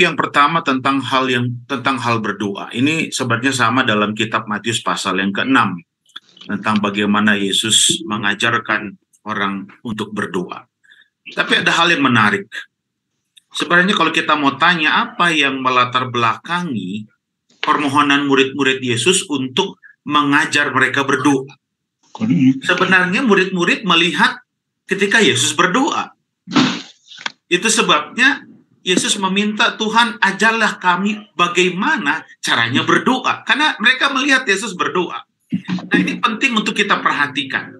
yang pertama tentang hal berdoa. Ini sebenarnya sama dalam kitab Matius pasal yang ke-6 tentang bagaimana Yesus mengajarkan orang untuk berdoa. Tapi ada hal yang menarik. Sebenarnya kalau kita mau tanya apa yang melatar belakangi permohonan murid-murid Yesus untuk mengajar mereka berdoa. Sebenarnya murid-murid melihat ketika Yesus berdoa. Itu sebabnya Yesus meminta, Tuhan ajarlah kami bagaimana caranya berdoa. Karena mereka melihat Yesus berdoa. Nah, ini penting untuk kita perhatikan.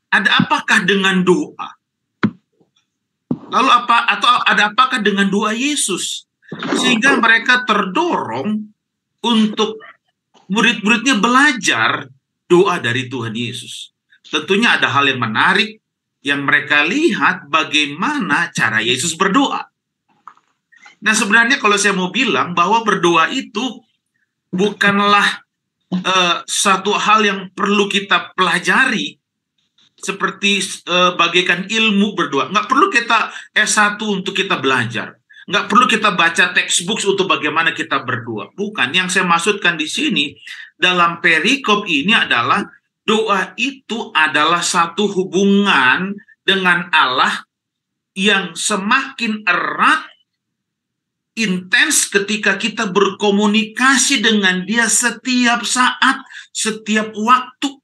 Ada apakah dengan doa? Lalu ada apakah dengan doa Yesus? Sehingga mereka terdorong untuk murid-muridnya belajar doa dari Tuhan Yesus. Tentunya ada hal yang menarik yang mereka lihat bagaimana cara Yesus berdoa. Nah, sebenarnya kalau saya mau bilang bahwa berdoa itu bukanlah satu hal yang perlu kita pelajari seperti bagaikan ilmu berdoa. Nggak perlu kita S1 untuk kita belajar. Nggak perlu kita baca textbooks untuk bagaimana kita berdoa. Bukan, yang saya maksudkan di sini dalam perikop ini adalah doa itu adalah satu hubungan dengan Allah yang semakin erat, intens ketika kita berkomunikasi dengan Dia setiap saat, setiap waktu.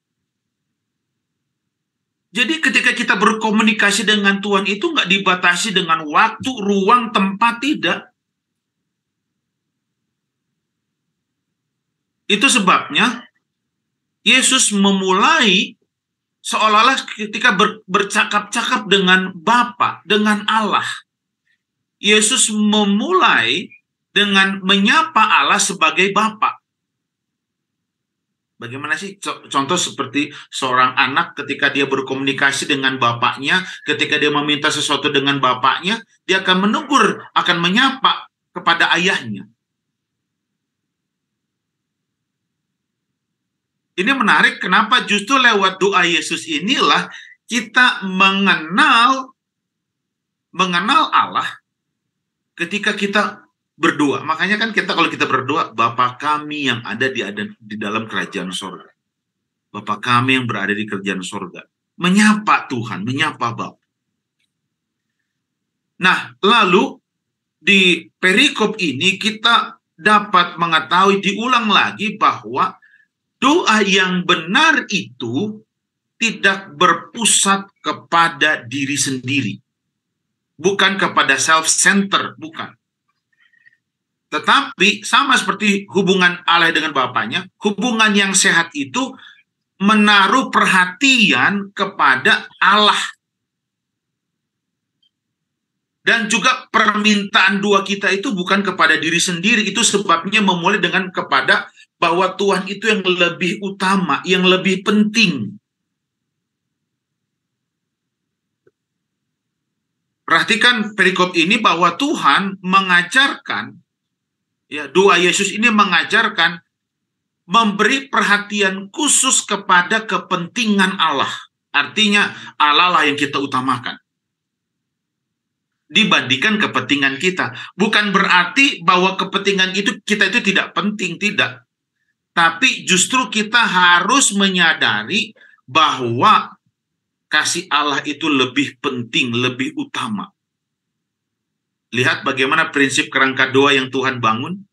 Jadi ketika kita berkomunikasi dengan Tuhan itu nggak dibatasi dengan waktu, ruang, tempat, tidak. Itu sebabnya Yesus memulai seolah-olah ketika bercakap-cakap dengan Bapa, dengan Allah. Yesus memulai dengan menyapa Allah sebagai Bapa. Bagaimana sih contoh seperti seorang anak ketika dia berkomunikasi dengan bapaknya, ketika dia meminta sesuatu dengan bapaknya, dia akan menegur, akan menyapa kepada ayahnya. Ini menarik, kenapa justru lewat doa Yesus inilah kita mengenal Allah ketika kita berdoa. Makanya kan kalau kita berdoa, Bapa kami yang ada di dalam kerajaan sorga. Bapa kami yang berada di kerajaan sorga. Menyapa Tuhan, menyapa Bapa. Nah, lalu di perikop ini kita dapat mengetahui, diulang lagi bahwa doa yang benar itu tidak berpusat kepada diri sendiri. Bukan kepada self-center, bukan. Tetapi sama seperti hubungan Allah dengan Bapaknya, hubungan yang sehat itu menaruh perhatian kepada Allah. Dan juga permintaan doa kita itu bukan kepada diri sendiri. Itu sebabnya memulai dengan kepada bahwa Tuhan itu yang lebih utama, yang lebih penting. Perhatikan perikop ini bahwa Tuhan mengajarkan, ya, doa Yesus ini mengajarkan memberi perhatian khusus kepada kepentingan Allah. Artinya Allah lah yang kita utamakan dibandingkan kepentingan kita. Bukan berarti bahwa kepentingan kita itu tidak penting, tidak. Tapi justru kita harus menyadari bahwa kasih Allah itu lebih penting, lebih utama. Lihat bagaimana prinsip kerangka doa yang Tuhan bangun.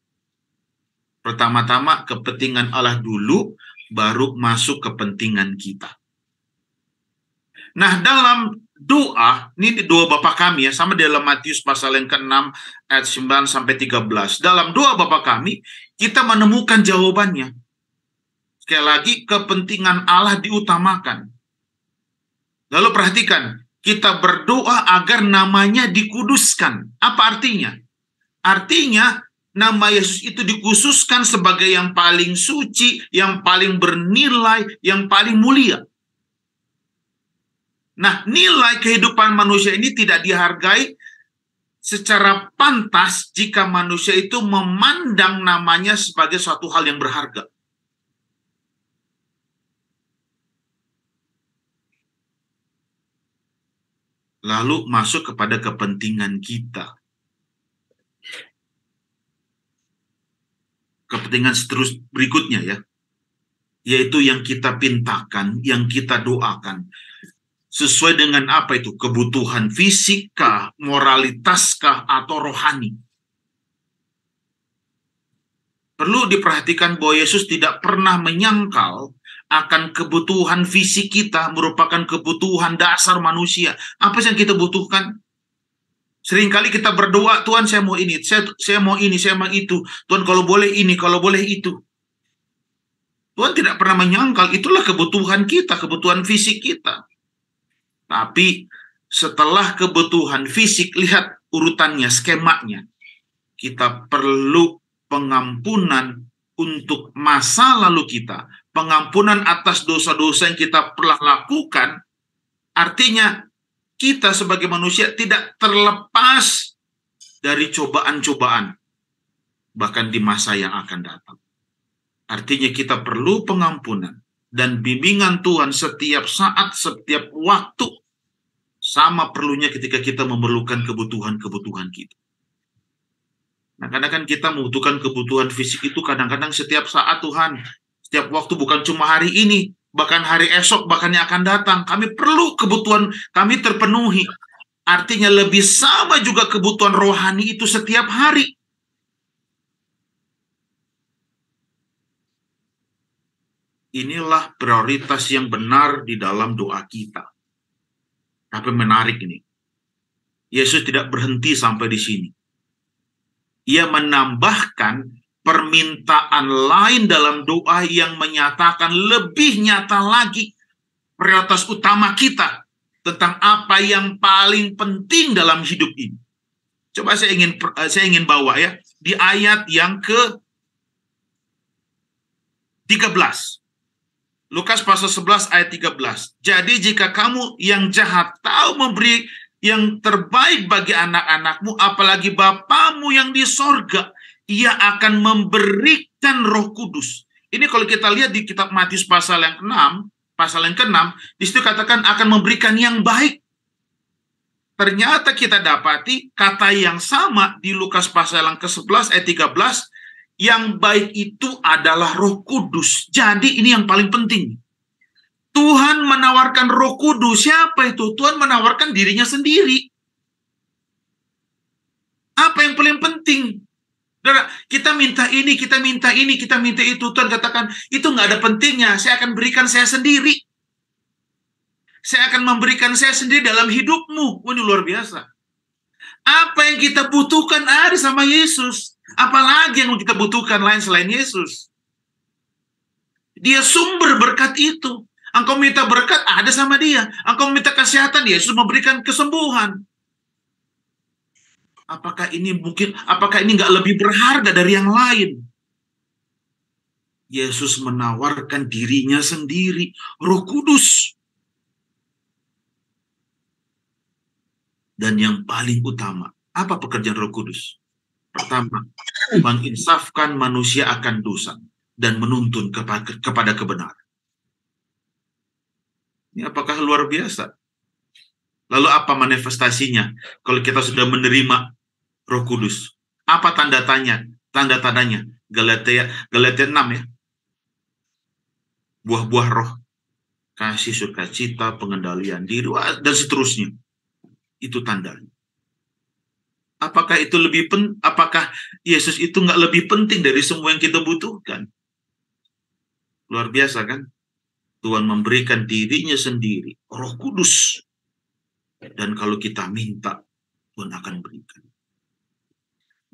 Pertama-tama kepentingan Allah dulu, baru masuk kepentingan kita. Nah, dalam doa, ini doa Bapa kami ya, sama dalam Matius pasal yang ke-6 ayat 9 sampai 13. Dalam doa Bapa kami, kita menemukan jawabannya. Sekali lagi, kepentingan Allah diutamakan. Lalu perhatikan, kita berdoa agar namanya dikuduskan. Apa artinya? Artinya, nama Yesus itu dikhususkan sebagai yang paling suci, yang paling bernilai, yang paling mulia. Nah, nilai kehidupan manusia ini tidak dihargai secara pantas jika manusia itu memandang namanya sebagai suatu hal yang berharga. lalu masuk kepada kepentingan kita. Kepentingan seterus berikutnya ya, yaitu yang kita pintakan, yang kita doakan. Sesuai dengan apa itu? Kebutuhan fisik-kah, moralitas-kah, atau rohani? Perlu diperhatikan bahwa Yesus tidak pernah menyangkal akan kebutuhan fisik kita merupakan kebutuhan dasar manusia. Apa yang kita butuhkan? Seringkali kita berdoa, Tuhan saya mau ini, saya mau ini, saya mau itu. Tuhan kalau boleh ini, kalau boleh itu. Tuhan tidak pernah menyangkal, itulah kebutuhan kita, kebutuhan fisik kita. Tapi setelah kebutuhan fisik, lihat urutannya, skemanya. Kita perlu pengampunan untuk masa lalu kita, pengampunan atas dosa-dosa yang kita pernah lakukan. Artinya kita sebagai manusia tidak terlepas dari cobaan-cobaan, bahkan di masa yang akan datang. Artinya kita perlu pengampunan dan bimbingan Tuhan setiap saat, setiap waktu. Sama perlunya ketika kita memerlukan kebutuhan-kebutuhan kita. Nah, kadang-kadang kita membutuhkan kebutuhan fisik itu kadang-kadang setiap saat Tuhan. Setiap waktu, bukan cuma hari ini, bahkan hari esok, bahkan yang akan datang. Kami perlu kebutuhan kami terpenuhi. Artinya lebih sama juga kebutuhan rohani itu setiap hari. Inilah prioritas yang benar di dalam doa kita. Tapi menarik ini. Yesus tidak berhenti sampai di sini. Ia menambahkan permintaan lain dalam doa yang menyatakan lebih nyata lagi prioritas utama kita tentang apa yang paling penting dalam hidup ini. Coba saya ingin bawa ya di ayat yang ke-13. Lukas pasal 11 ayat 13. Jadi jika kamu yang jahat tahu memberi yang terbaik bagi anak-anakmu, apalagi Bapamu yang di sorga, ia akan memberikan Roh Kudus. Ini kalau kita lihat di kitab Matius pasal yang ke-6, di situ katakan akan memberikan yang baik. Ternyata kita dapati kata yang sama di Lukas pasal yang ke-11 ayat 13, yang baik itu adalah Roh Kudus. Jadi ini yang paling penting. Tuhan menawarkan Roh Kudus. Siapa itu? Tuhan menawarkan dirinya sendiri. Apa yang paling penting? Kita minta ini, kita minta ini, kita minta itu. Tuhan katakan, itu nggak ada pentingnya. Saya akan berikan saya sendiri. Saya akan memberikan saya sendiri dalam hidupmu. Ini luar biasa. Apa yang kita butuhkan ada sama Yesus. Apalagi yang kita butuhkan lain selain Yesus. Dia sumber berkat itu. Engkau minta berkat, ada sama dia. Engkau minta kesehatan, Yesus memberikan kesembuhan. Apakah ini nggak lebih berharga dari yang lain? Yesus menawarkan dirinya sendiri, Roh Kudus. Dan yang paling utama, apa pekerjaan Roh Kudus? Pertama, menginsafkan manusia akan dosa dan menuntun kepada kebenaran. Ini apakah luar biasa? Lalu apa manifestasinya kalau kita sudah menerima Roh Kudus? Apa tanda-tandanya? Galatia 6 ya. Buah-buah roh. Kasih, sukacita, pengendalian diri, dan seterusnya. Itu tandanya. Apakah Yesus itu nggak lebih penting dari semua yang kita butuhkan? Luar biasa kan? Tuhan memberikan dirinya sendiri, Roh Kudus. Dan kalau kita minta, Tuhan akan berikan.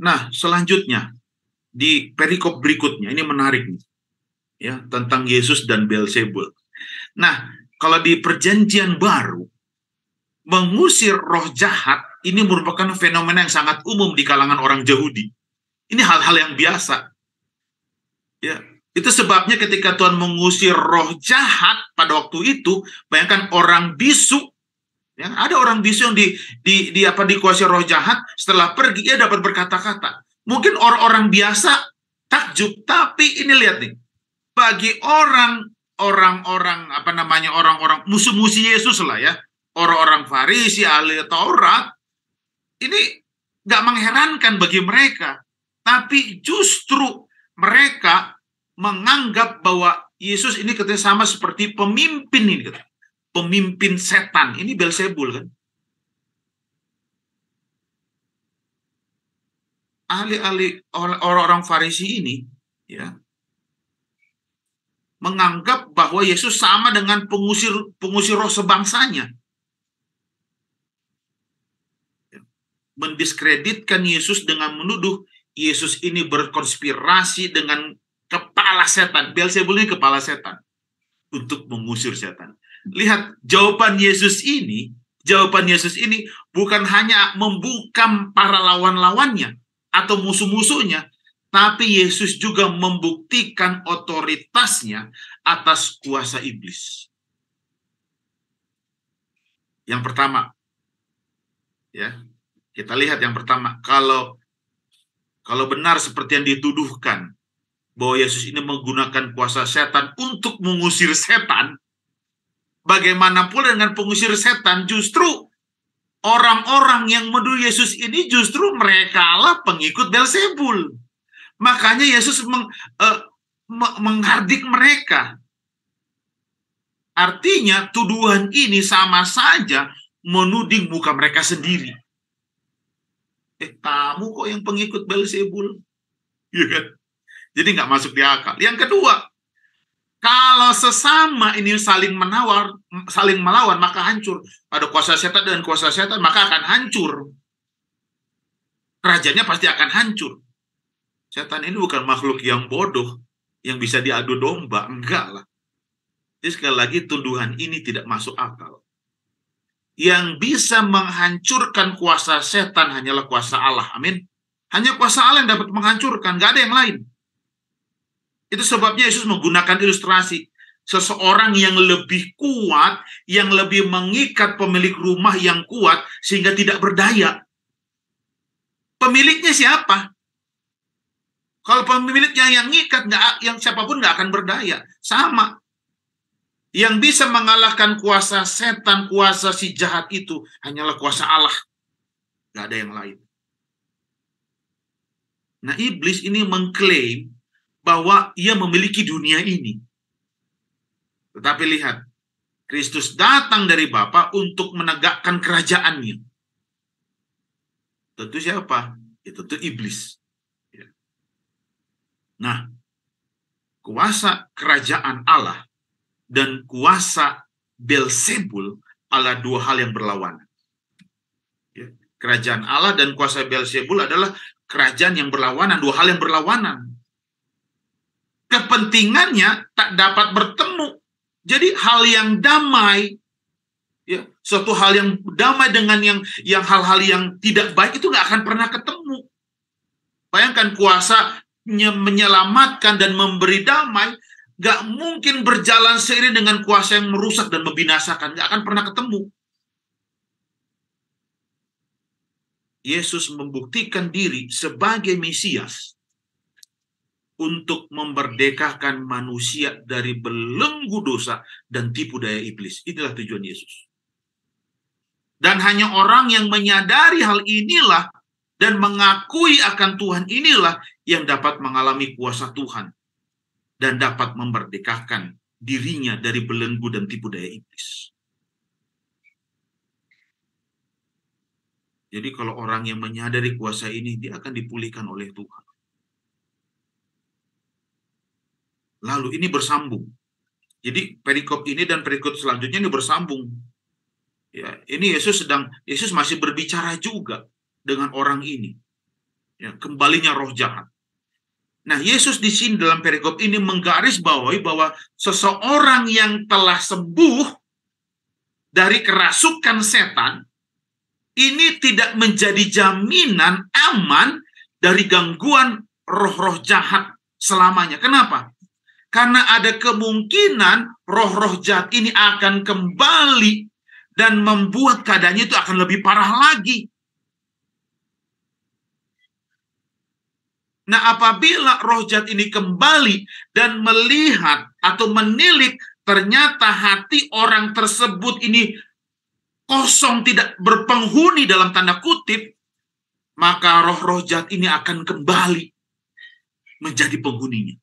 Nah, selanjutnya, di perikop berikutnya, ini menarik nih, ya, tentang Yesus dan Beelzebul. Nah, kalau di perjanjian baru, mengusir roh jahat, ini merupakan fenomena yang sangat umum di kalangan orang Yahudi. Ini hal-hal yang biasa. Ya, itu sebabnya ketika Tuhan mengusir roh jahat pada waktu itu, bayangkan orang bisu, ya, ada orang bisu yang dikuasai roh jahat, setelah pergi ia dapat berkata-kata. Mungkin orang-orang biasa takjub, tapi ini lihat nih, bagi orang musuh-musuh Yesus lah ya, orang-orang Farisi, ahli Taurat, ini nggak mengherankan bagi mereka. Tapi justru mereka menganggap bahwa Yesus ini katanya sama seperti pemimpin ini, pemimpin setan. Ini Beelzebul kan? Ahli-ahli orang-orang Farisi ini ya menganggap bahwa Yesus sama dengan pengusir roh sebangsanya. Mendiskreditkan Yesus dengan menuduh Yesus ini berkonspirasi dengan kepala setan. Beelzebul ini kepala setan untuk mengusir setan. Lihat jawaban Yesus ini bukan hanya membungkam para lawan-lawannya atau musuh-musuhnya, tapi Yesus juga membuktikan otoritasnya atas kuasa iblis. Yang pertama, ya, kita lihat yang pertama, kalau benar seperti yang dituduhkan bahwa Yesus ini menggunakan kuasa setan untuk mengusir setan, bagaimanapun dengan pengusir setan, justru orang-orang yang menuduh Yesus ini justru mereka lah pengikut Beelzebul. Makanya Yesus menghardik mereka. Artinya tuduhan ini sama saja menuding muka mereka sendiri. Kamu kok yang pengikut Beelzebul? Ya kan? Jadi nggak masuk di akal. Yang kedua, kalau sesama ini saling melawan, maka hancur. Ada kuasa setan dan kuasa setan, maka akan hancur. Kerajaannya pasti akan hancur. Setan ini bukan makhluk yang bodoh, yang bisa diadu domba. Enggak lah. Jadi sekali lagi, tuduhan ini tidak masuk akal. Yang bisa menghancurkan kuasa setan hanyalah kuasa Allah. Amin. Hanya kuasa Allah yang dapat menghancurkan, nggak ada yang lain. Itu sebabnya Yesus menggunakan ilustrasi. Seseorang yang lebih kuat, yang lebih mengikat pemilik rumah yang kuat, sehingga tidak berdaya. Pemiliknya siapa? Kalau pemiliknya yang ngikat, yang siapapun nggak akan berdaya. Sama. Yang bisa mengalahkan kuasa setan, kuasa si jahat itu, hanyalah kuasa Allah. Nggak ada yang lain. Nah, iblis ini mengklaim bahwa ia memiliki dunia ini. Tetapi lihat, Kristus datang dari Bapa untuk menegakkan kerajaannya. Tentu siapa? Ya, tentu iblis. Nah, kuasa kerajaan Allah dan kuasa Beelzebul adalah dua hal yang berlawanan. Kerajaan Allah dan kuasa Beelzebul adalah kerajaan yang berlawanan, dua hal yang berlawanan. Kepentingannya tak dapat bertemu. Jadi hal yang damai, ya, suatu hal yang damai dengan yang hal-hal yang tidak baik itu nggak akan pernah ketemu. Bayangkan kuasa menyelamatkan dan memberi damai, nggak mungkin berjalan seiring dengan kuasa yang merusak dan membinasakan, nggak akan pernah ketemu. Yesus membuktikan diri sebagai Mesias untuk memerdekakan manusia dari belenggu dosa dan tipu daya iblis. Itulah tujuan Yesus. Dan hanya orang yang menyadari hal inilah dan mengakui akan Tuhan inilah yang dapat mengalami kuasa Tuhan dan dapat memerdekakan dirinya dari belenggu dan tipu daya iblis. Jadi kalau orang yang menyadari kuasa ini, dia akan dipulihkan oleh Tuhan. Lalu ini bersambung. Jadi perikop ini dan perikop selanjutnya ini bersambung. Ya, ini Yesus masih berbicara juga dengan orang ini. Ya, kembalinya roh jahat. Nah, Yesus di sini dalam perikop ini menggarisbawahi bahwa seseorang yang telah sembuh dari kerasukan setan ini tidak menjadi jaminan aman dari gangguan roh-roh jahat selamanya. Kenapa? Karena ada kemungkinan roh-roh jahat ini akan kembali dan membuat keadaannya itu akan lebih parah lagi. Nah, apabila roh jahat ini kembali dan melihat atau menilik ternyata hati orang tersebut ini kosong, tidak berpenghuni dalam tanda kutip, maka roh-roh jahat ini akan kembali menjadi penghuninya.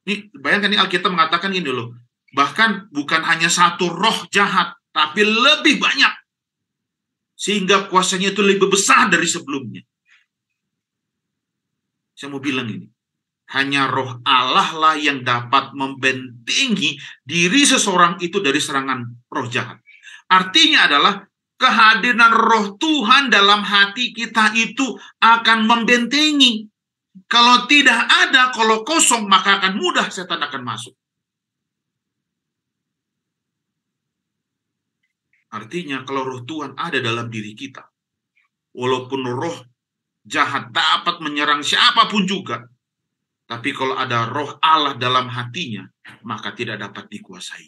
Ini bayangkan, ini Alkitab mengatakan ini loh, bahkan bukan hanya satu roh jahat, tapi lebih banyak, sehingga kuasanya itu lebih besar dari sebelumnya. Saya mau bilang ini, hanya roh Allah lah yang dapat membentengi diri seseorang itu dari serangan roh jahat. Artinya adalah kehadiran roh Tuhan dalam hati kita itu akan membentengi. Kalau tidak ada, kalau kosong, maka akan mudah setan akan masuk. Artinya kalau roh Tuhan ada dalam diri kita, walaupun roh jahat dapat menyerang siapapun juga, tapi kalau ada roh Allah dalam hatinya, maka tidak dapat dikuasai.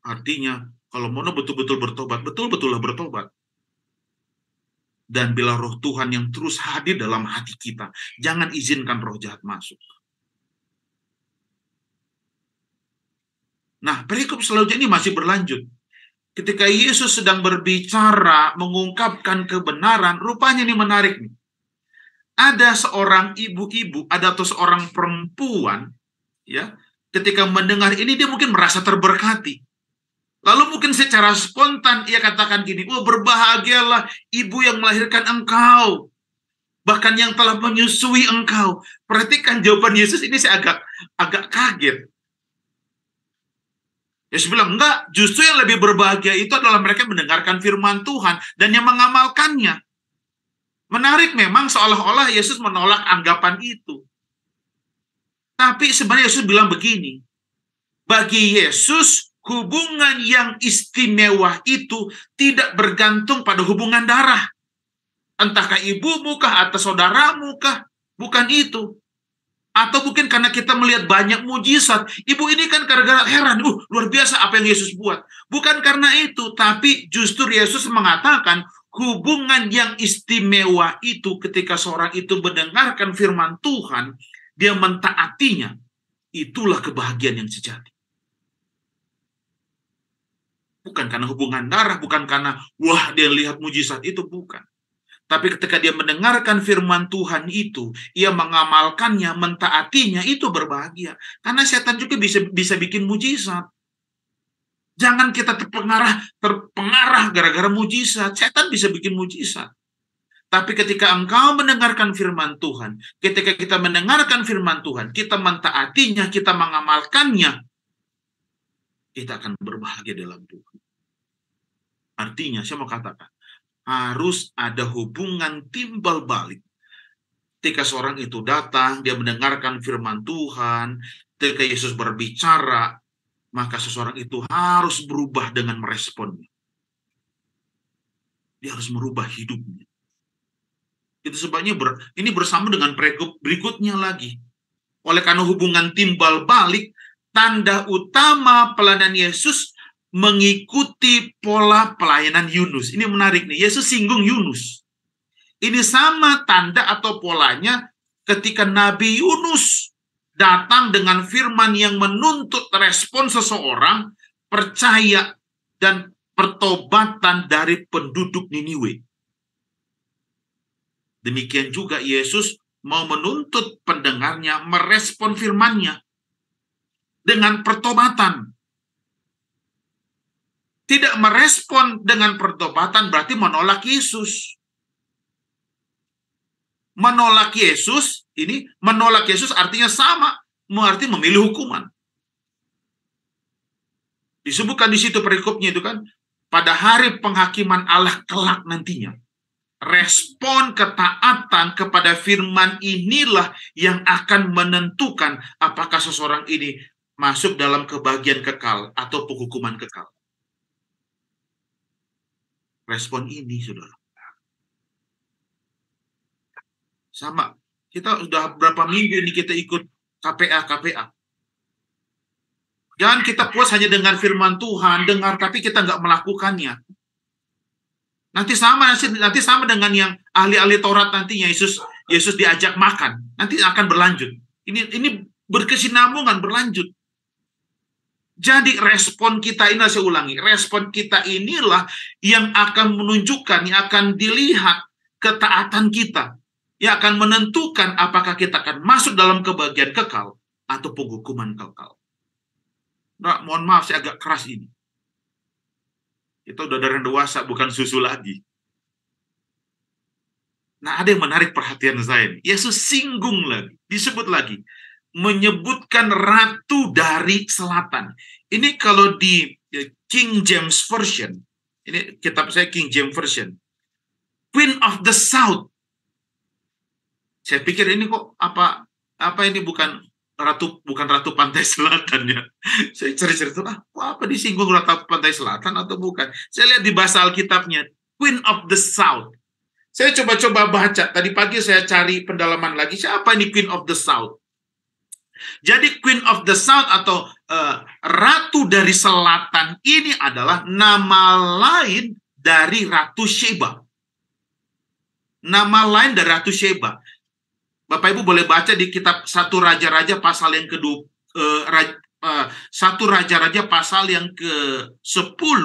Artinya, kalau mau betul-betul bertobat, betul-betullah bertobat. Dan bila roh Tuhan yang terus hadir dalam hati kita, jangan izinkan roh jahat masuk. Nah, perikop selanjutnya ini masih berlanjut. Ketika Yesus sedang berbicara, mengungkapkan kebenaran, rupanya ini menarik nih. Ada seorang ibu-ibu, ada atau seorang perempuan, ya, ketika mendengar ini dia mungkin merasa terberkati. Lalu mungkin secara spontan ia katakan gini, "Oh, berbahagialah ibu yang melahirkan engkau, bahkan yang telah menyusui engkau." Perhatikan jawaban Yesus ini, saya agak kaget. Yesus bilang, enggak, justru yang lebih berbahagia itu adalah mereka mendengarkan firman Tuhan dan yang mengamalkannya. Menarik memang, seolah-olah Yesus menolak anggapan itu. Tapi sebenarnya Yesus bilang begini, bagi Yesus, hubungan yang istimewa itu tidak bergantung pada hubungan darah. Entahkah ibumu kah atau saudaramu kah? Bukan itu. Atau mungkin karena kita melihat banyak mujizat. Ibu ini kan gara-gara heran, luar biasa apa yang Yesus buat. Bukan karena itu, tapi justru Yesus mengatakan hubungan yang istimewa itu ketika seorang itu mendengarkan firman Tuhan, dia mentaatinya, itulah kebahagiaan yang sejati. Bukan karena hubungan darah, bukan karena, wah dia lihat mujizat itu, bukan. Tapi ketika dia mendengarkan firman Tuhan itu, ia mengamalkannya, mentaatinya, itu berbahagia. Karena setan juga bisa bikin mujizat. Jangan kita terpengaruh gara-gara mujizat. Setan bisa bikin mujizat. Tapi ketika engkau mendengarkan firman Tuhan, ketika kita mendengarkan firman Tuhan, kita mentaatinya, kita mengamalkannya, kita akan berbahagia dalam Tuhan. Artinya, saya mau katakan, harus ada hubungan timbal balik. Ketika seorang itu datang, dia mendengarkan firman Tuhan, ketika Yesus berbicara, maka seseorang itu harus berubah dengan meresponnya. Dia harus merubah hidupnya. Itu sebabnya ini bersama dengan berikutnya lagi. Oleh karena hubungan timbal balik, tanda utama pelayanan Yesus mengikuti pola pelayanan Yunus. Ini menarik nih, Yesus singgung Yunus. Ini sama tanda atau polanya ketika Nabi Yunus datang dengan firman yang menuntut respon seseorang percaya dan pertobatan dari penduduk Niniwe. Demikian juga Yesus mau menuntut pendengarnya merespon firman-Nya dengan pertobatan. Tidak merespon dengan pertobatan berarti menolak Yesus. Menolak Yesus, ini menolak Yesus artinya sama, arti memilih hukuman. Disebutkan di situ perikopnya itu kan, pada hari penghakiman Allah kelak nantinya. Respon ketaatan kepada firman inilah yang akan menentukan apakah seseorang ini masuk dalam kebahagiaan kekal atau penghukuman kekal. Respon ini, saudara. Sama, kita sudah berapa minggu ini kita ikut KPA. Jangan kita puas hanya dengan firman Tuhan, dengar tapi kita nggak melakukannya. Nanti sama dengan yang ahli-ahli Taurat nantinya Yesus diajak makan. Nanti akan berlanjut. Ini berkesinambungan berlanjut. Jadi respon kita ini, saya ulangi, respon kita inilah yang akan menunjukkan, yang akan dilihat ketaatan kita, yang akan menentukan apakah kita akan masuk dalam kebahagiaan kekal atau penghukuman kekal. Nah, mohon maaf, saya agak keras ini. Itu udah dari dewasa, bukan susu lagi. Nah, ada yang menarik perhatian saya. Yesus singgung lagi, disebut lagi, menyebutkan ratu dari selatan. Ini kalau di King James Version, ini kitab saya King James Version, Queen of the South. Saya pikir ini kok apa ini bukan ratu pantai selatan ya. Saya cari-cari tuh, apa disinggung ratu pantai selatan atau bukan? Saya lihat di bahasa Alkitabnya, Queen of the South. Saya coba-coba baca. Tadi pagi saya cari pendalaman lagi. Siapa ini Queen of the South? Jadi Queen of the South atau Ratu dari Selatan ini adalah nama lain dari Ratu Sheba. Nama lain dari Ratu Sheba. Bapak Ibu boleh baca di kitab 1 Raja-Raja pasal yang kedua, 1 Raja-Raja pasal yang ke-10,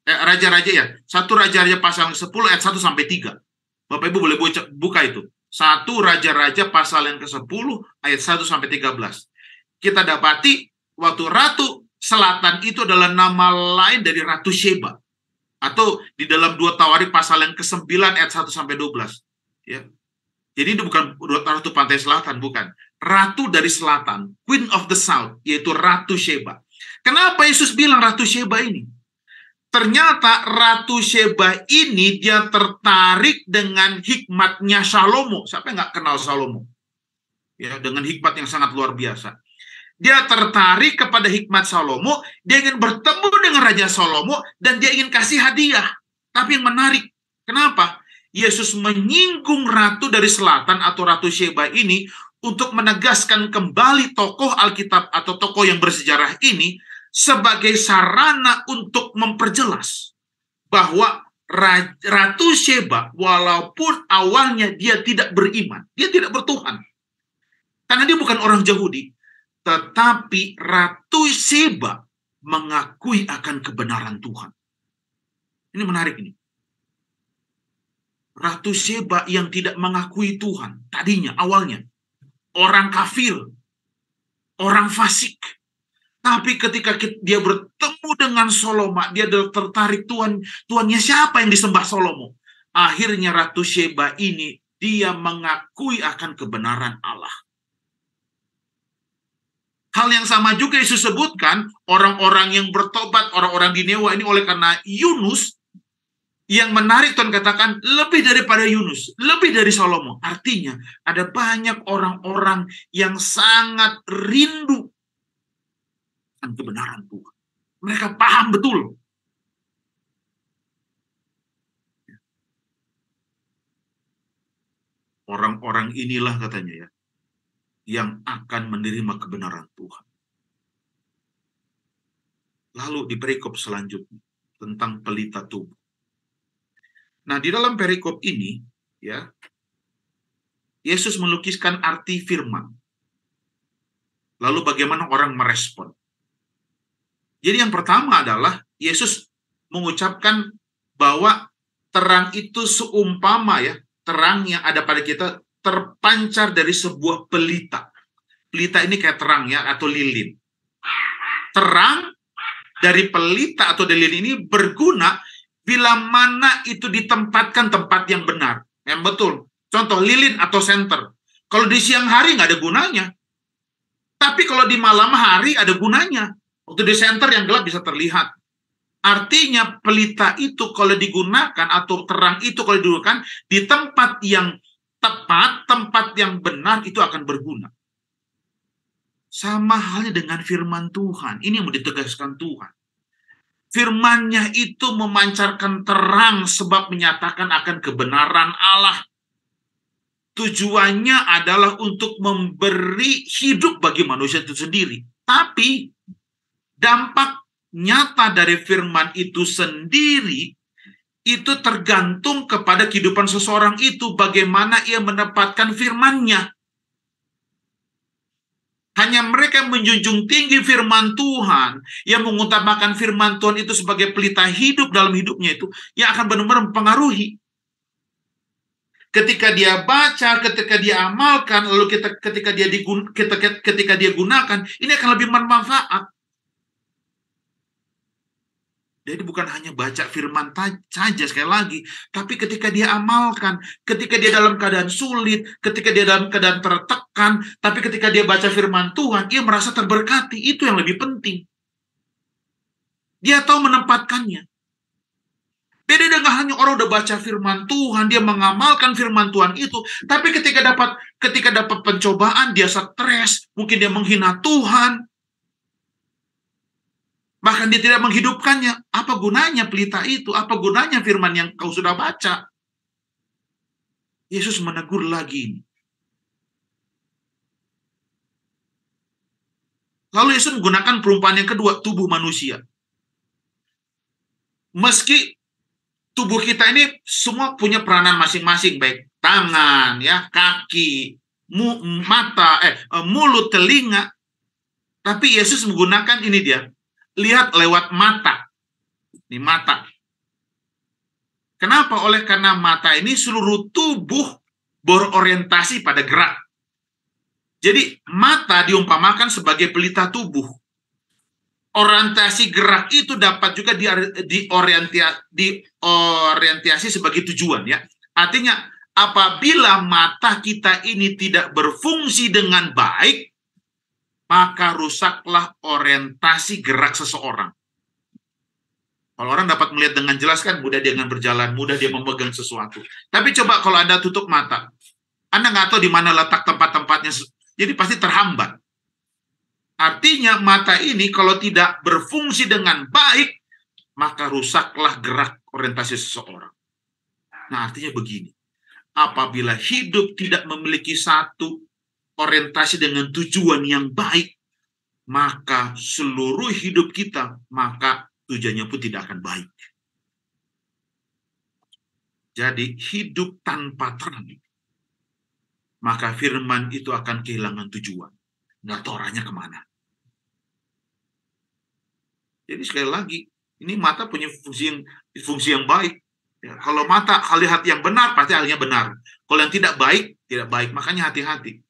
Raja-Raja ya, 1 Raja-Raja pasal yang 10 ayat 1 sampai 3. Bapak Ibu boleh buka itu. 1 Raja-Raja pasal yang ke-10 ayat 1 sampai 13. Kita dapati waktu Ratu Selatan itu adalah nama lain dari Ratu Sheba. Atau di dalam 2 Tawarik pasal yang ke-9 ayat 1 sampai 12. Ya. Jadi itu bukan Ratu Pantai Selatan, bukan. Ratu dari Selatan, Queen of the South, yaitu Ratu Sheba. Kenapa Yesus bilang Ratu Sheba ini? Ternyata Ratu Sheba ini dia tertarik dengan hikmatnya Salomo. Siapa yang nggak kenal Salomo? Ya, dengan hikmat yang sangat luar biasa. Dia tertarik kepada hikmat Salomo, dia ingin bertemu dengan Raja Salomo, dan dia ingin kasih hadiah. Tapi yang menarik, kenapa? Yesus menyinggung Ratu dari Selatan atau Ratu Sheba ini untuk menegaskan kembali tokoh Alkitab atau tokoh yang bersejarah ini sebagai sarana untuk memperjelas bahwa Ratu Sheba walaupun awalnya dia tidak beriman, dia tidak bertuhan, karena dia bukan orang Yahudi, tetapi Ratu Sheba mengakui akan kebenaran Tuhan. Ini menarik ini. Ratu Sheba yang tidak mengakui Tuhan tadinya, awalnya orang kafir, orang fasik. Tapi ketika dia bertemu dengan Salomo, dia tertarik, Tuhannya siapa yang disembah Salomo? Akhirnya Ratu Sheba ini, dia mengakui akan kebenaran Allah. Hal yang sama juga Yesus sebutkan, orang-orang yang bertobat, orang-orang di Ninewa ini oleh karena Yunus, yang menarik Tuhan katakan, lebih daripada Yunus, lebih dari Salomo. Artinya, ada banyak orang-orang yang sangat rindu kebenaran Tuhan. Mereka paham betul. Orang-orang inilah katanya ya, yang akan menerima kebenaran Tuhan. Lalu di perikop selanjutnya, tentang pelita tubuh. Nah, di dalam perikop ini, ya, Yesus melukiskan arti firman. Lalu bagaimana orang merespon? Jadi yang pertama adalah Yesus mengucapkan bahwa terang itu seumpama ya, terang yang ada pada kita terpancar dari sebuah pelita. Pelita ini kayak terang ya, atau lilin. Terang dari pelita atau dari lilin ini berguna bila mana itu ditempatkan tempat yang benar. Yang betul. Contoh lilin atau senter. Kalau di siang hari nggak ada gunanya. Tapi kalau di malam hari ada gunanya. Waktu di senter yang gelap bisa terlihat. Artinya pelita itu kalau digunakan atau terang itu kalau digunakan di tempat yang tepat, tempat yang benar itu akan berguna. Sama halnya dengan firman Tuhan. Ini yang mau ditegaskan Tuhan. Firman-Nya itu memancarkan terang sebab menyatakan akan kebenaran Allah. Tujuannya adalah untuk memberi hidup bagi manusia itu sendiri. Tapi dampak nyata dari firman itu sendiri itu tergantung kepada kehidupan seseorang itu, bagaimana ia menempatkan firman-Nya. Hanya mereka yang menjunjung tinggi firman Tuhan, yang mengutamakan firman Tuhan itu sebagai pelita hidup dalam hidupnya itu, yang akan benar-benar mempengaruhi. Ketika dia baca, ketika dia amalkan, lalu ketika dia gunakan, ini akan lebih bermanfaat. Jadi bukan hanya baca firman saja sekali lagi, tapi ketika dia amalkan, ketika dia dalam keadaan sulit, ketika dia dalam keadaan tertekan, tapi ketika dia baca firman Tuhan, dia merasa terberkati. Itu yang lebih penting. Dia tahu menempatkannya. Beda dengan hanya orang udah baca firman Tuhan, dia mengamalkan firman Tuhan itu, tapi ketika dapat pencobaan, dia stres, mungkin dia menghina Tuhan, bahkan dia tidak menghidupkannya. Apa gunanya pelita itu? Apa gunanya firman yang kau sudah baca? Yesus menegur lagi. Lalu Yesus menggunakan perumpamaan yang kedua, tubuh manusia. Meski tubuh kita ini semua punya peranan masing-masing, baik tangan, ya, kaki, mata, mulut, telinga. Tapi Yesus menggunakan ini dia. Lihat lewat mata. Ini mata. Kenapa? Karena mata ini seluruh tubuh berorientasi pada gerak. Jadi mata diumpamakan sebagai pelita tubuh. Orientasi gerak itu dapat juga diorientasi sebagai tujuan, ya. Artinya apabila mata kita ini tidak berfungsi dengan baik, maka rusaklah orientasi gerak seseorang. Kalau orang dapat melihat dengan jelas kan mudah dia dengan berjalan, mudah dia memegang sesuatu. Tapi coba kalau Anda tutup mata, Anda nggak tahu di mana letak tempat-tempatnya, jadi pasti terhambat. Artinya mata ini kalau tidak berfungsi dengan baik, maka rusaklah gerak orientasi seseorang. Nah, artinya begini, apabila hidup tidak memiliki satu orientasi dengan tujuan yang baik, maka seluruh hidup kita, maka tujuannya pun tidak akan baik. Jadi hidup tanpa terang, maka firman itu akan kehilangan tujuan. Nggak tahu arahnya kemana. Jadi sekali lagi, ini mata punya fungsi yang baik. Ya, kalau mata lihat yang benar, pasti halnya benar. Kalau yang tidak baik, tidak baik. Makanya hati-hati.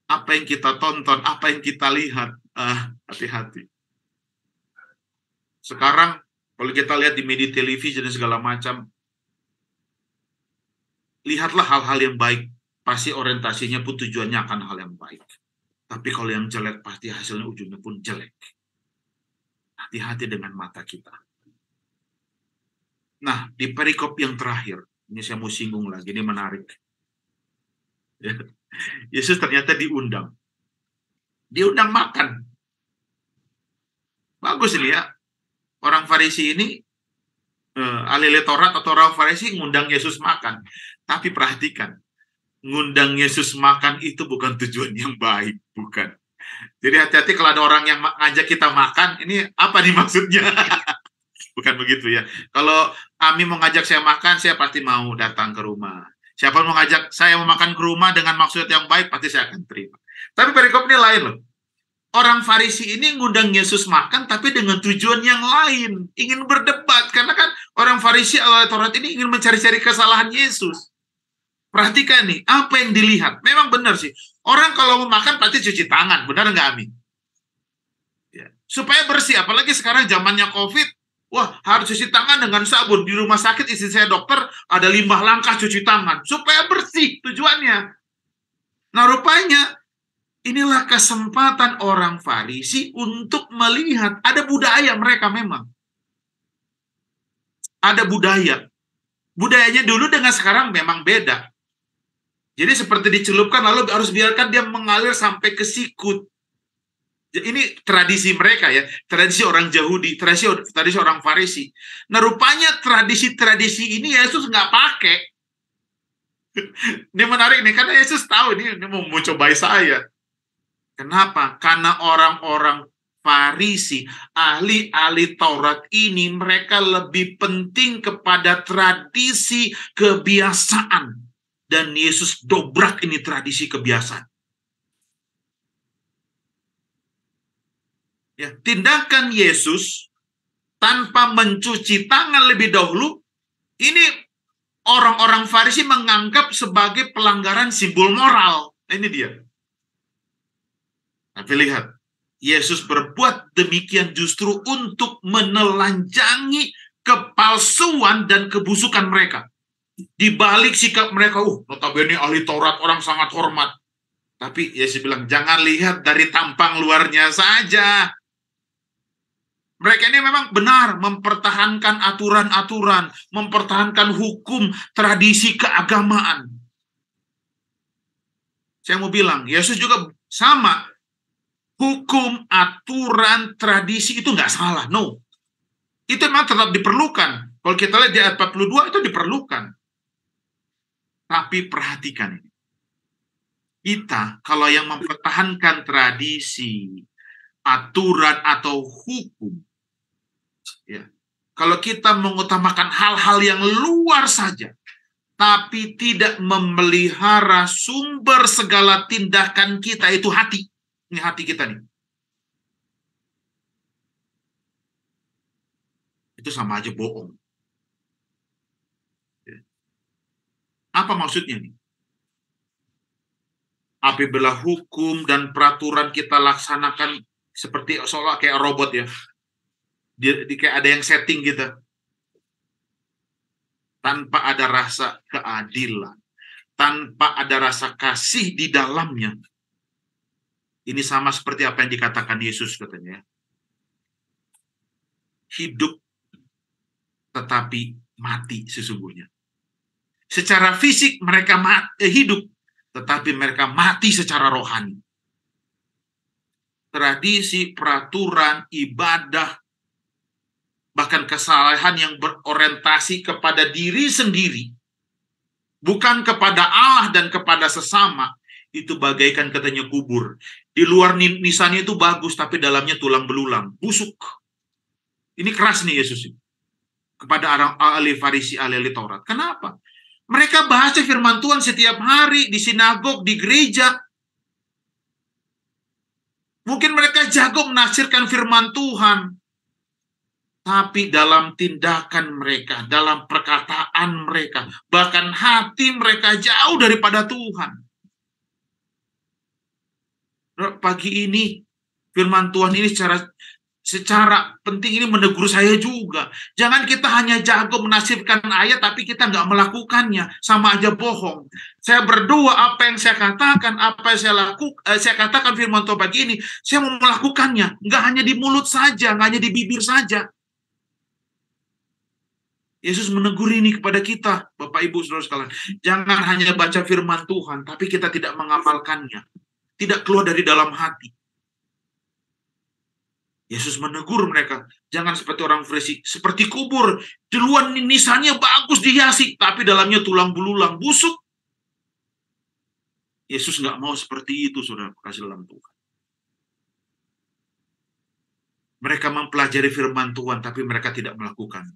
Apa yang kita tonton, apa yang kita lihat, hati-hati. Sekarang, kalau kita lihat di media televisi dan segala macam, lihatlah hal-hal yang baik. Pasti orientasinya pun tujuannya akan hal yang baik. Tapi kalau yang jelek, pasti hasilnya ujungnya pun jelek. Hati-hati dengan mata kita. Nah, di perikop yang terakhir, ini saya mau singgung lagi, ini menarik. Yesus ternyata diundang. Diundang makan. Bagus ini ya. Orang Farisi ini, ahli Taurat atau orang Farisi ngundang Yesus makan. Tapi perhatikan, ngundang Yesus makan itu bukan tujuan yang baik. Bukan. Jadi hati-hati kalau ada orang yang ngajak kita makan, ini apa nih maksudnya? Bukan begitu ya. Kalau Ami mau ngajak saya makan, saya pasti mau datang ke rumah. Siapa mau ngajak saya mau makan ke rumah dengan maksud yang baik, pasti saya akan terima. Tapi perikop ini lain loh. Orang Farisi ini ngundang Yesus makan, tapi dengan tujuan yang lain. Ingin berdebat. Karena kan orang Farisi ahli Taurat ini ingin mencari-cari kesalahan Yesus. Perhatikan nih, apa yang dilihat. Memang benar sih. Orang kalau mau makan pasti cuci tangan. Benar nggak, Ami? Ya. Supaya bersih. Apalagi sekarang zamannya COVID. Wah, harus cuci tangan dengan sabun. Di rumah sakit istri saya dokter, ada 5 langkah cuci tangan. Supaya bersih tujuannya. Nah, rupanya inilah kesempatan orang Farisi untuk melihat. Ada budaya mereka memang. Ada budaya. Budayanya dulu dengan sekarang memang beda. Jadi seperti dicelupkan, lalu harus biarkan dia mengalir sampai ke sikut. Ini tradisi mereka ya, tradisi orang Yahudi, tradisi orang Farisi. Nah rupanya tradisi-tradisi ini Yesus nggak pakai. Ini menarik nih, karena Yesus tahu ini mau cobai saya. Kenapa? Karena orang-orang Farisi, ahli-ahli Taurat ini, mereka lebih penting kepada tradisi kebiasaan. Dan Yesus dobrak ini tradisi kebiasaan. Ya, tindakan Yesus tanpa mencuci tangan lebih dahulu, ini orang-orang Farisi menganggap sebagai pelanggaran simbol moral. Ini dia. Tapi lihat, Yesus berbuat demikian justru untuk menelanjangi kepalsuan dan kebusukan mereka. Di balik sikap mereka, notabene ahli Taurat, orang sangat hormat. Tapi Yesus bilang, jangan lihat dari tampang luarnya saja. Mereka ini memang benar mempertahankan aturan-aturan, mempertahankan hukum, tradisi keagamaan. Saya mau bilang, Yesus juga sama. Hukum, aturan, tradisi itu nggak salah, no. Itu memang tetap diperlukan. Kalau kita lihat di ayat 42 itu diperlukan. Tapi perhatikan ini. Kita kalau yang mempertahankan tradisi, aturan atau hukum, ya, kalau kita mengutamakan hal-hal yang luar saja, tapi tidak memelihara sumber segala tindakan kita, itu hati. Ini hati kita nih. Itu sama aja bohong. Apa maksudnya nih? Apabila hukum dan peraturan kita laksanakan seperti seolah kayak robot ya, kayak ada yang setting gitu, tanpa ada rasa keadilan, tanpa ada rasa kasih di dalamnya. Ini sama seperti apa yang dikatakan Yesus katanya. Hidup tetapi mati sesungguhnya. Secara fisik mereka hidup, tetapi mereka mati secara rohani. Tradisi, peraturan, ibadah, bahkan kesalahan yang berorientasi kepada diri sendiri, bukan kepada Allah dan kepada sesama, itu bagaikan katanya kubur. Di luar nisannya itu bagus, tapi dalamnya tulang belulang, busuk. Ini keras nih Yesus kepada orang ahli Farisi, ahli Taurat. Kenapa? Mereka baca firman Tuhan setiap hari di sinagog, di gereja. Mungkin mereka jago menafsirkan firman Tuhan. Tapi dalam tindakan mereka, dalam perkataan mereka, bahkan hati mereka jauh daripada Tuhan. Pagi ini, firman Tuhan ini secara penting ini menegur saya juga. Jangan kita hanya jago menafsirkan ayat, tapi kita nggak melakukannya. Sama aja bohong. Saya berdoa apa yang saya katakan, apa yang saya katakan firman Tuhan pagi ini, saya mau melakukannya. Nggak hanya di mulut saja, nggak hanya di bibir saja. Yesus menegur ini kepada kita, Bapak Ibu Saudara sekalian. Jangan hanya baca firman Tuhan, tapi kita tidak mengamalkannya. Tidak keluar dari dalam hati. Yesus menegur mereka, jangan seperti orang Farisi, seperti kubur, di luar nisannya bagus dihiasi, tapi dalamnya tulang belulang, busuk. Yesus nggak mau seperti itu, saudara kasih dalam Tuhan. Mereka mempelajari firman Tuhan, tapi mereka tidak melakukan.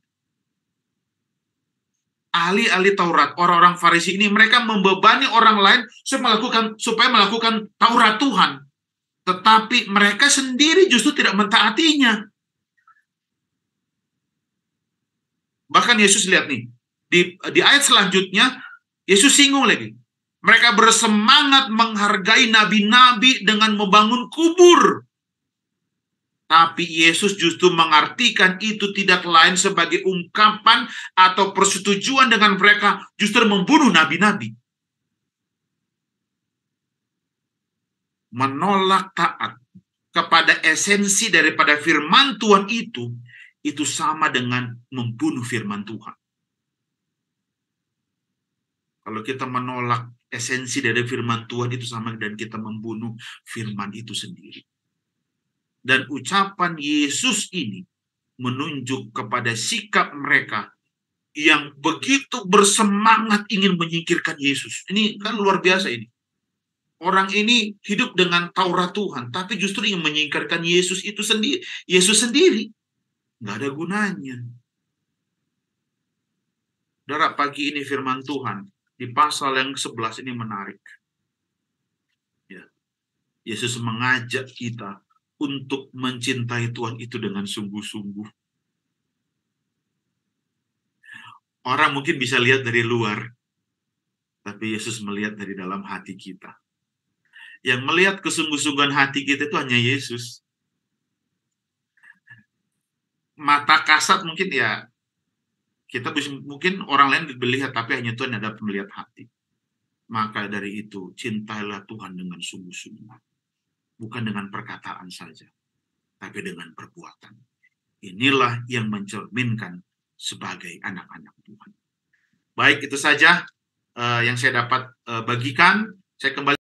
Ahli-ahli Taurat, orang-orang Farisi ini, mereka membebani orang lain supaya melakukan Taurat Tuhan. Tetapi mereka sendiri justru tidak mentaatinya. Bahkan Yesus lihat nih, di ayat selanjutnya, Yesus singgung lagi. Mereka bersemangat menghargai nabi-nabi dengan membangun kubur. Tapi Yesus justru mengartikan itu tidak lain sebagai ungkapan atau persetujuan dengan mereka justru membunuh nabi-nabi. Menolak taat kepada esensi daripada firman Tuhan itu sama dengan membunuh firman Tuhan. Kalau kita menolak esensi dari firman Tuhan itu sama dengan kita membunuh firman itu sendiri. Dan ucapan Yesus ini menunjuk kepada sikap mereka yang begitu bersemangat ingin menyingkirkan Yesus. Ini kan luar biasa ini. Orang ini hidup dengan Taurat Tuhan, tapi justru ingin menyingkirkan Yesus itu sendiri. Yesus sendiri. Nggak ada gunanya. Saudara, pagi ini firman Tuhan di pasal yang 11 ini menarik. Ya. Yesus mengajak kita untuk mencintai Tuhan itu dengan sungguh-sungguh. Orang mungkin bisa lihat dari luar, tapi Yesus melihat dari dalam hati kita. Yang melihat kesungguh-sungguhan hati kita itu hanya Yesus. Mata kasat mungkin ya, kita bisa, mungkin orang lain melihat, tapi hanya Tuhan yang dapat melihat hati. Maka dari itu, cintailah Tuhan dengan sungguh-sungguh. Bukan dengan perkataan saja, tapi dengan perbuatan. Inilah yang mencerminkan sebagai anak-anak Tuhan. Baik, itu saja yang saya dapat bagikan. Saya kembali